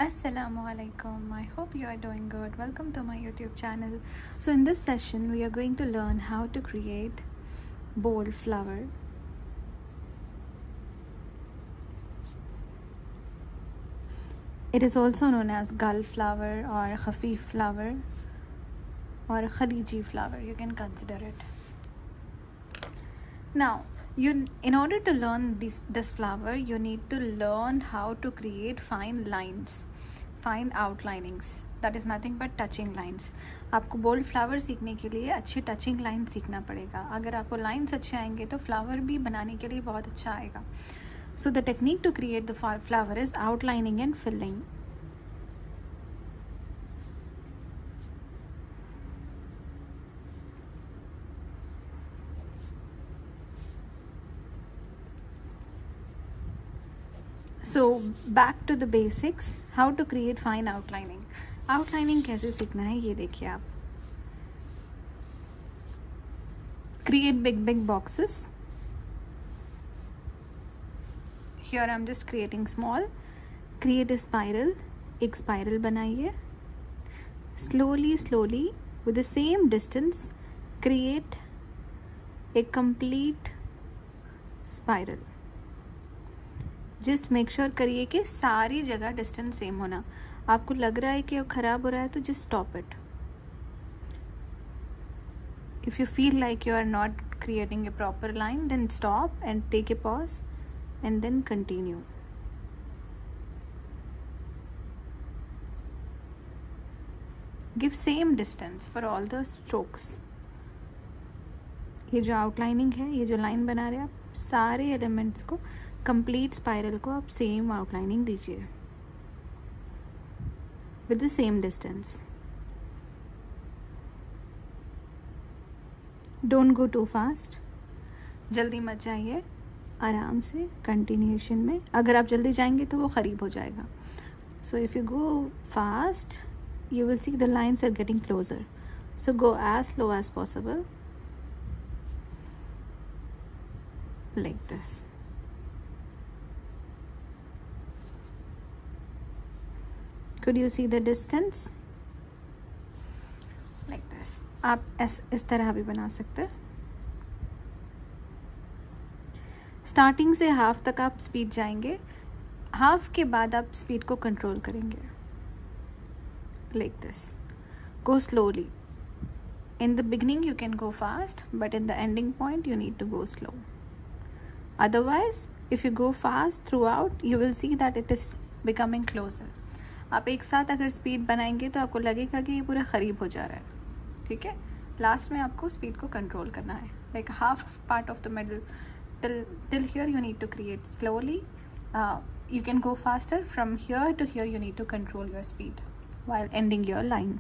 Assalamu alaikum. I hope you are doing good. Welcome to my YouTube channel. So in this session we are going to learn how to create bold flower. It is also known as gull flower or khafif flower or khaliji flower. You can consider it. Now, in order to learn this flower, you need to learn how to create fine lines, fine outlinings. That is nothing but touching lines. आपको bold flower सीखने के लिए अच्छे touching line सीखना पड़ेगा. अगर आपको lines अच्छे आएंगे तो फ्लावर भी बनाने के लिए बहुत अच्छा आएगा. So the technique to create the flower is outlining and filling. So back to the basics, how to create fine outlining. Outlining कैसे सीखना है ये देखिए आप. Create big boxes. Here I'm just creating small. Create a spiral. एक spiral बनाइए. Slowly with the same distance create a complete spiral. Just make sure करिए कि सारी जगह डिस्टेंस सेम होना. आपको लग रहा है कि वो ख़राब हो रहा है तो just stop it. If you feel like you are not creating a proper line then stop and take a pause and then continue. Give same distance for all the strokes. ये जो आउटलाइनिंग है, ये जो line बना रहे हैं आप, सारे एलिमेंट्स को, कंप्लीट स्पाइरल को आप सेम आउटलाइनिंग दीजिए with the same distance. Don't go too fast. जल्दी मत जाइए, आराम से कंटिन्यूएशन में. अगर आप जल्दी जाएंगे तो वो ख़रीब हो जाएगा. So if you go fast you will see the lines are getting closer. So go as slow as possible, like this. Could you see the distance? Like this. आप इस तरह भी बना सकते हैं. स्टार्टिंग से हाफ तक आप स्पीड जाएंगे, हाफ के बाद आप स्पीड को कंट्रोल करेंगे. Like this. Go slowly. In the beginning you can go fast, but in the ending point you need to go slow. Otherwise, if you go fast throughout, you will see that it is becoming closer. आप एक साथ अगर speed बनाएंगे तो आपको लगेगा कि ये पूरा ख़रीब हो जा रहा है. ठीक है, लास्ट में आपको स्पीड को कंट्रोल करना है. Like half part of the middle till here you need to create slowly. You can go faster. From here to here you need to control your speed while ending your line.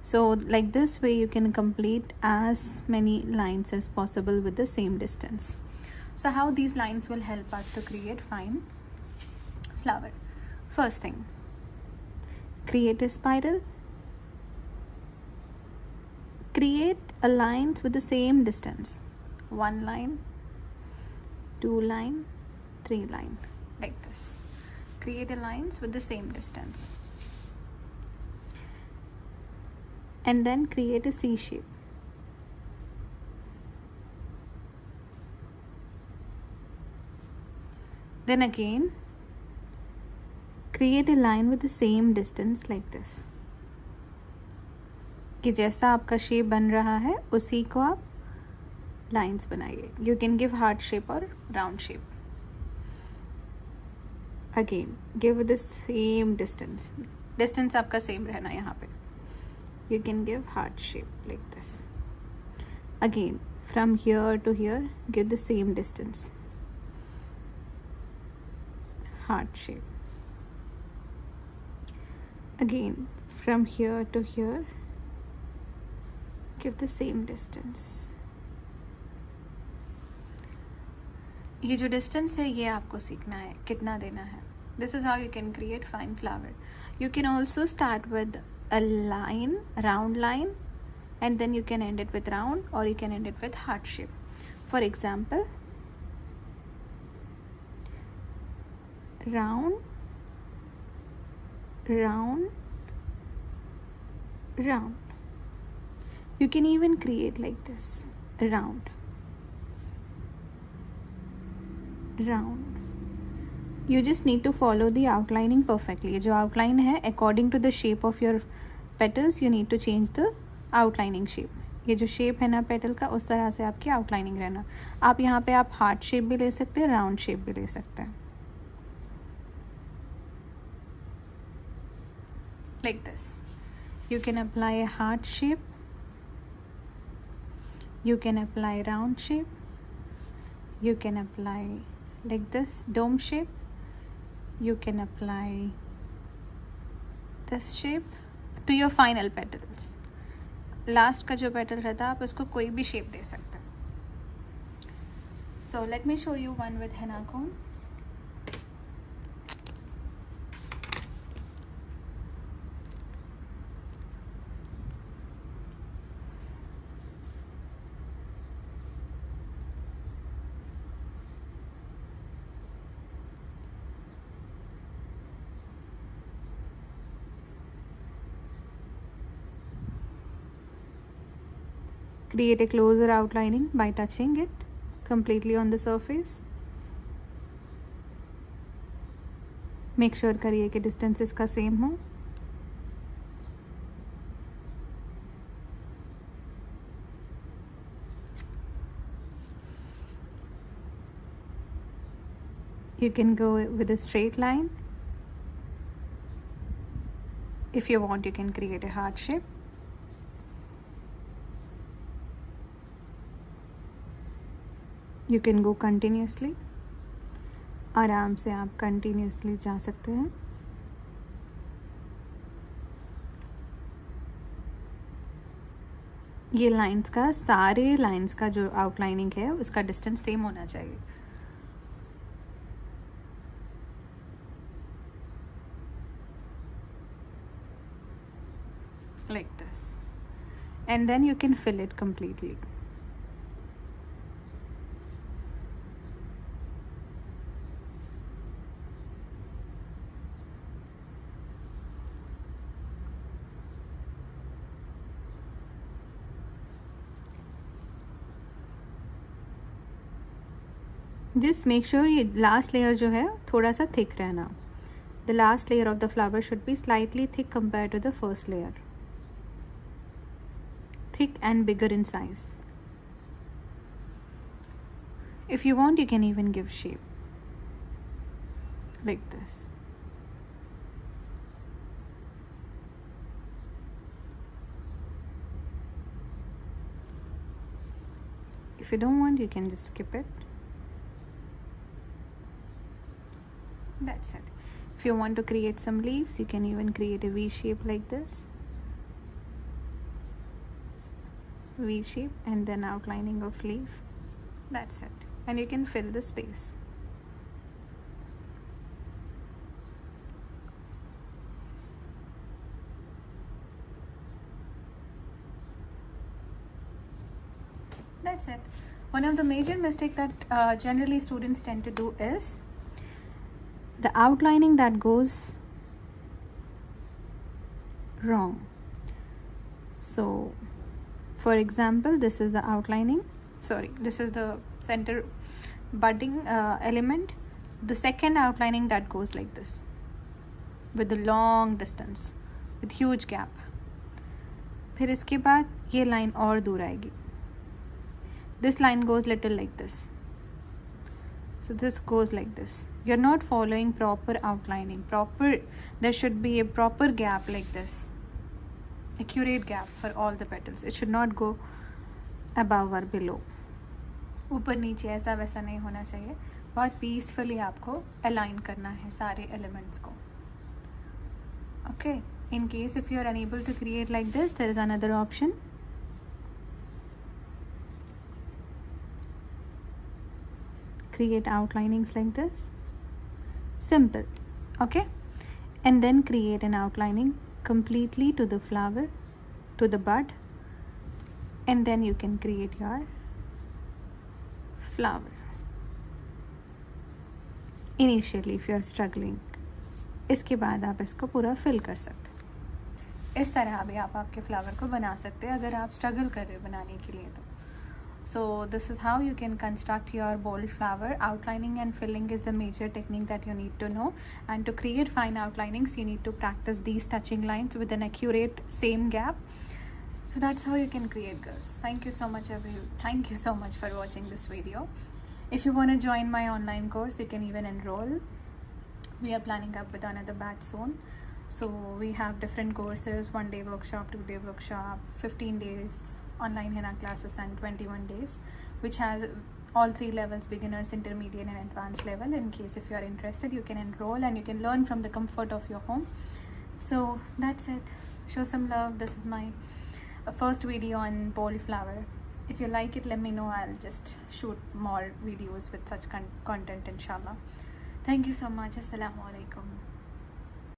So like this way you can complete as many lines as possible with the same distance. So how these lines will help us to create fine flower? First thing, create a spiral. Create a lines with the same distance. 1 line, 2 line, 3 line, like this. Create a lines with the same distance. And then create a C shape. Then again create a line with the same distance like this. कि जैसा आपका shape बन रहा है उसी को आप lines बनाइए. You can give heart shape or round shape. Again give the same distance. Distance आपका सेम रहना यहाँ पे. You can give heart shape like this. Again from here to here give the same distance. Heart shape. Again from here to here give the same distance. ये जो distance है ये आपको सीखना है कितना देना है. This is how you can create fine flower. You can also start with a line, round line, and then you can end it with round, or you can end it with heart shape. For example, round, round, round. You can even create like this, round, round. You just need to follow the outlining perfectly. जो outline है according to the shape of your petals, you need to change the outlining shape. ये जो shape है ना petal का, उस तरह से आपकी आउटलाइनिंग रहना. आप यहाँ पे आप हार्ट शेप भी ले सकते हैं, राउंड शेप भी ले सकते हैं. Like this. You can apply a heart shape. You can apply round shape. You can apply like this dome shape. You can apply this shape to your final petals. Last का जो petal रहता है आप उसको कोई भी shape दे सकते हैं. So let me show you one with henna cone. Create a closer outlining by touching it completely on the surface. Make sure करिए कि distance इसका same हो. You can go with a straight line. If you want, you can create a heart shape. You can go continuously. आराम से आप continuously जा सकते हैं. ये लाइंस का, सारे लाइंस का जो आउटलाइनिंग है उसका डिस्टेंस सेम होना चाहिए. Like this. And then you can fill it completely. Just make sure ये last layer जो है थोड़ा सा thick रहना. The last layer of the flower should be slightly thick compared to the first layer. Thick and bigger in size. If you want, you can even give shape. Like this. If you don't want, you can just skip it. That's it. If you want to create some leaves, you can even create a V shape like this. V shape and then outlining of leaf. That's it. And you can fill the space. That's it. One of the major mistakes that generally students tend to do is the outlining that goes wrong. So for example, this is the outlining, this is the center budding element. The second outlining that goes like this with the long distance with huge gap. फिर इसके बाद ये line और दूर आएगी. This line goes little like this. So this goes like this. You're not following proper outlining. There should be a proper gap like this. Accurate gap for all the petals. It should not go above or below. ऊपर नीचे ऐसा वैसा नहीं होना चाहिए. बहुत peacefully आपको align करना है सारे elements को. Okay. In case if you are unable to create like this, there is another option. Create outlinings like this. Simple. Okay. And then create an outlining completely to the flower, to the bud, and then you can create your flower. Initially, if you are struggling, इसके बाद आप इसको पूरा fill कर सकते हैं। इस तरह भी आप आपके फ्लावर को बना सकते हैं अगर आप स्ट्रगल कर रहे हो बनाने के लिए तो। So this is how you can construct your bold flower. Outlining and filling is the major technique that you need to know, and to create fine outlinings you need to practice these touching lines with an accurate same gap. So that's how you can create, girls. Thank you so much thank you so much for watching this video. If you want to join my online course, you can even enroll. We are planning up with another batch soon. So we have different courses: 1-day workshop, 2-day workshop, 15 days online henna classes, and 21 days, which has all 3 levels: beginners, intermediate and advanced level. In case if you are interested, you can enroll and you can learn from the comfort of your home. So that's it. Show some love. This is my first video on bold flower. If you like it, let me know. I'll just shoot more videos with such content, inshallah. Thank you so much. Assalamu alaikum.